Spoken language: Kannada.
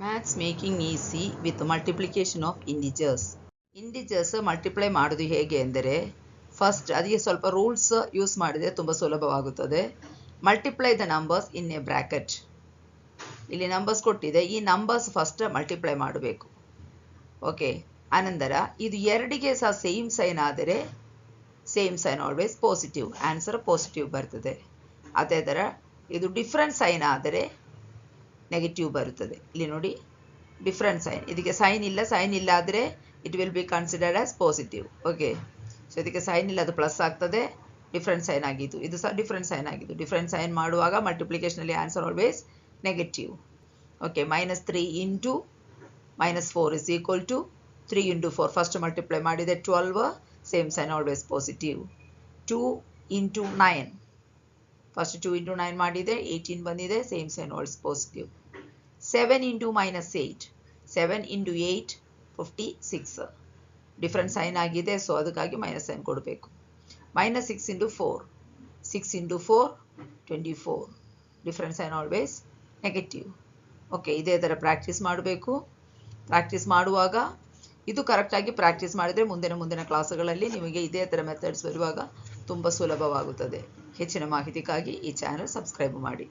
Maths making easy with multiplication of integers. Integers multiply ಮಾಡೋದು ಹೇಗೆ ಅಂದರೆ ಫಸ್ಟ್ ಅದಕ್ಕೆ ಸ್ವಲ್ಪ ರೂಲ್ಸ್ ಯೂಸ್ ಮಾಡಿದರೆ ತುಂಬ ಸುಲಭವಾಗುತ್ತದೆ. Multiply the numbers in a bracket. ಇಲ್ಲಿ ನಂಬರ್ಸ್ ಕೊಟ್ಟಿದೆ, ಈ ನಂಬರ್ಸ್ ಫಸ್ಟ್ ಮಲ್ಟಿಪ್ಲೈ ಮಾಡಬೇಕು. ಓಕೆ, ಅನಂತರ ಇದು ಎರಡಿಗೆ ಸಹ ಸೇಮ್ ಸೈನ್ ಆದರೆ same sign always positive, answer positive ಬರ್ತದೆ. ಅದೇ ಥರ ಇದು ಡಿಫ್ರೆಂಟ್ ಸೈನ್ ಆದರೆ ನೆಗೆಟಿವ್ ಬರುತ್ತದೆ. ಇಲ್ಲಿ ನೋಡಿ, ಡಿಫ್ರೆಂಟ್ ಸೈನ್, ಇದಕ್ಕೆ ಸೈನ್ ಇಲ್ಲ ಆದರೆ it will be considered as positive. Okay, so ಇದಕ್ಕೆ ಸೈನ್ ಇಲ್ಲ, ಅದು ಪ್ಲಸ್ ಆಗ್ತದೆ. ಡಿಫ್ರೆಂಟ್ ಸೈನ್ ಆಗಿದ್ದು, ಇದು ಸಹ ಡಿಫ್ರೆಂಟ್ ಸೈನ್ ಆಗಿದ್ದು. ಡಿಫ್ರೆಂಟ್ ಸೈನ್ ಮಾಡುವಾಗ ಮಲ್ಟಿಪ್ಲಿಕೇಶನಲ್ಲಿ answer always negative. Okay, -3 into -4 is equal to 3 into 4. First multiply ಮಾಡಿದೆ 12, same sign always positive. 2 into 9, first 2 into 9 ಮಾಡಿದೆ, 18 ಬಂದಿದೆ, same sign always positive. 7 into -8, 7 into 8 56, different sign ಆಗಿದೆ, ಸೊ ಅದಕ್ಕಾಗಿ ಮೈನಸ್ ಸೈನ್ ಕೊಡಬೇಕು. -6 into 4, 6 into 4 24, different sign always negative. Okay, ಇದೇ ಥರ ಪ್ರಾಕ್ಟೀಸ್ ಮಾಡಬೇಕು. ಪ್ರಾಕ್ಟೀಸ್ ಮಾಡುವಾಗ ಇದು ಕರೆಕ್ಟಾಗಿ ಪ್ರಾಕ್ಟೀಸ್ ಮಾಡಿದರೆ ಮುಂದಿನ ಕ್ಲಾಸುಗಳಲ್ಲಿ ನಿಮಗೆ ಇದೇ ಥರ ಮೆಥಡ್ಸ್ ಬರುವಾಗ ತುಂಬ ಸುಲಭವಾಗುತ್ತದೆ. ಹೆಚ್ಚಿನ ಮಾಹಿತಿಗಾಗಿ ಈ ಚಾನಲ್ ಸಬ್ಸ್ಕ್ರೈಬ್ ಮಾಡಿ.